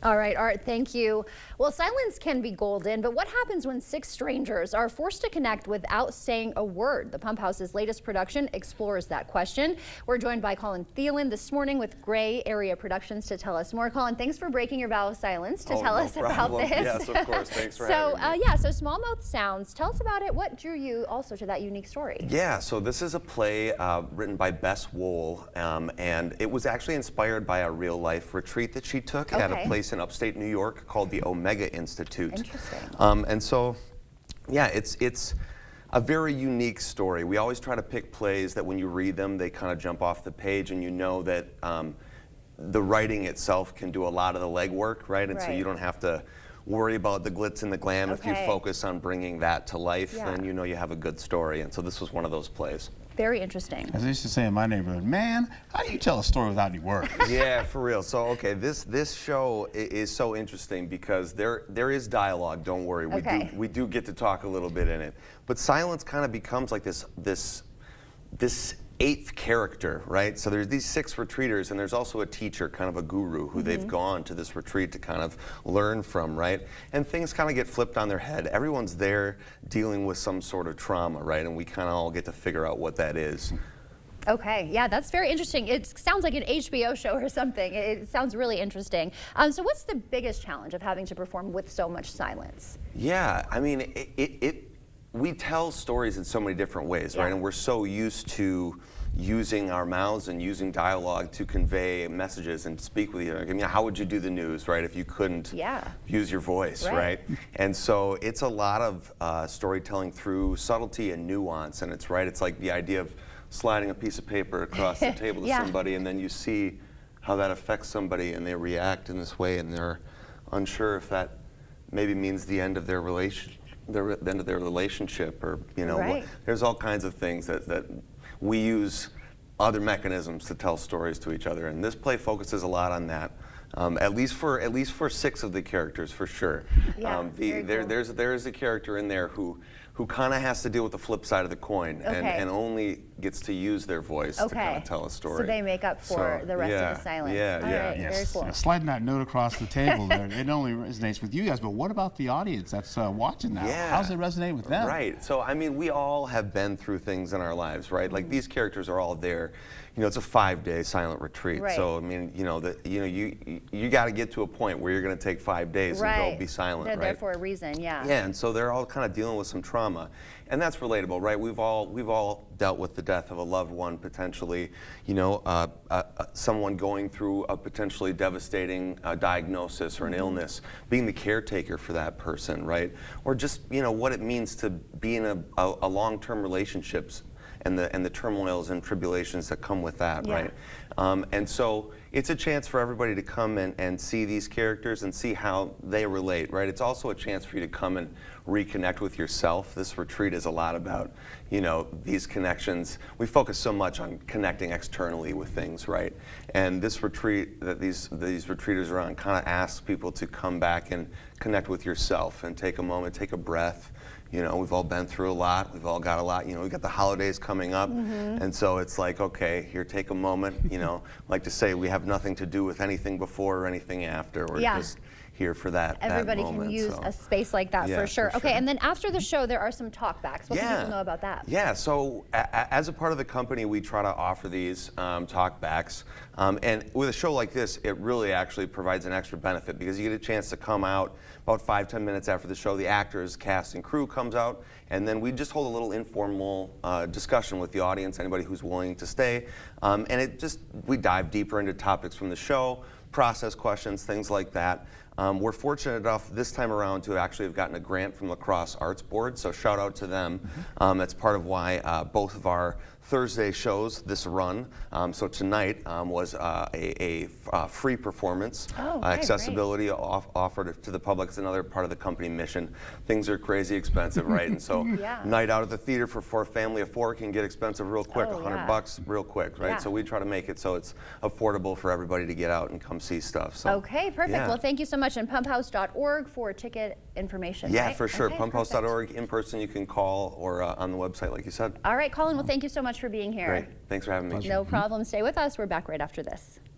All right, Art, thank you. Well, silence can be golden, but what happens when six strangers are forced to connect without saying a word? The Pump House's latest production explores that question. We're joined by Colin Thielen this morning with Gray Area Productions to tell us more. Colin, thanks for breaking your vow of silence to tell us about this. Yes, of course. Thanks for having me. So Smallmouth Sounds, tell us about it. What drew you also to that unique story? Yeah, so this is a play written by Bess Wohl, and it was actually inspired by a real-life retreat that she took at a place in upstate New York called the Omega Institute. Interesting. And so, yeah, it's a very unique story. We always try to pick plays that when you read them, they kind of jump off the page, and you know that the writing itself can do a lot of the legwork, right? And so you don't have to worry about the glitz and the glam. If you focus on bringing that to life, then you know you have a good story. And so this was one of those plays. Very interesting. As I used to say in my neighborhood, man, how do you tell a story without any words? Yeah, for real. So, okay, this show is so interesting because there is dialogue. Don't worry, we do get to talk a little bit in it, but silence kind of becomes like this eighth character, right? So there's these six retreaters, and there's also a teacher, kind of a guru, who they've gone to this retreat to kind of learn from, right? And things kind of get flipped on their head. Everyone's there dealing with some sort of trauma, right? And we kind of all get to figure out what that is. Okay, yeah, that's very interesting. It sounds like an HBO show or something. It sounds really interesting. So what's the biggest challenge of having to perform with so much silence? Yeah, I mean, we tell stories in so many different ways, right? And we're so used to using our mouths and using dialogue to convey messages and speak with you. I mean, how would you do the news, right, if you couldn't use your voice, right? And so it's a lot of storytelling through subtlety and nuance, and it's like the idea of sliding a piece of paper across the table to somebody, and then you see how that affects somebody, and they react in this way, and they're unsure if that maybe means the end of their relationship. The end of their relationship, or there's all kinds of things that we use other mechanisms to tell stories to each other, and this play focuses a lot on that. At least for six of the characters, for sure. There's a character in there who kind of has to deal with the flip side of the coin, and only gets to use their voice to kind of tell a story. So they make up for the rest of the silence. Very cool. Sliding that note across the table there, it only resonates with you guys, but what about the audience that's watching now? How does it resonate with them? Right. So I mean, we all have been through things in our lives, right? Like these characters are all there. You know, it's a 5-day silent retreat. So I mean, you got to get to a point where you're going to take 5 days and go be silent. They're there for a reason. Yeah, and so they're all kind of dealing with some trauma, and that's relatable, right? We've all dealt with the death of a loved one, potentially. Someone going through a potentially devastating diagnosis or an illness, being the caretaker for that person, right? Or just what it means to be in a long-term relationships, and the turmoils and tribulations that come with that, right? And so it's a chance for everybody to come and see these characters and see how they relate, right? It's also a chance for you to come and reconnect with yourself. This retreat is a lot about, these connections. We focus so much on connecting externally with things, right? And this retreat that these retreaters are on kind of asks people to come back and connect with yourself and take a moment, take a breath. We've all been through a lot. We've all got a lot. We've got the holidays coming up. And so it's like, okay, here, take a moment. Like to say we have nothing to do with anything before or anything after. We're just here for that Everybody that moment, can use a space like that for sure. Okay, and then after the show, there are some talkbacks. What can people know about that? Yeah, so as a part of the company, we try to offer these talkbacks. And with a show like this, it really actually provides an extra benefit because you get a chance to come out about 5-10 minutes after the show. The actors, cast, and crew comes out, and then we just hold a little informal discussion with the audience, anybody who's willing to stay. And we dive deeper into topics from the show, process questions, things like that. We're fortunate enough this time around to actually have gotten a grant from La Crosse Arts Board, so shout out to them. That's part of why both of our Thursday shows this run. So tonight was a free performance. Accessibility offered to the public is another part of the company mission. Things are crazy expensive, right? And so night out at the theater for a family of 4 can get expensive real quick, $100 real quick, right? So we try to make it so it's affordable for everybody to get out and come see stuff. So, okay, perfect. Well, thank you so much. And pumphouse.org for ticket information. Yeah, for sure. Pumphouse.org. In person, you can call, or on the website, like you said. All right, Colin. Well, thank you so much for being here. Great. Thanks for having me. No problem. Stay with us. We're back right after this.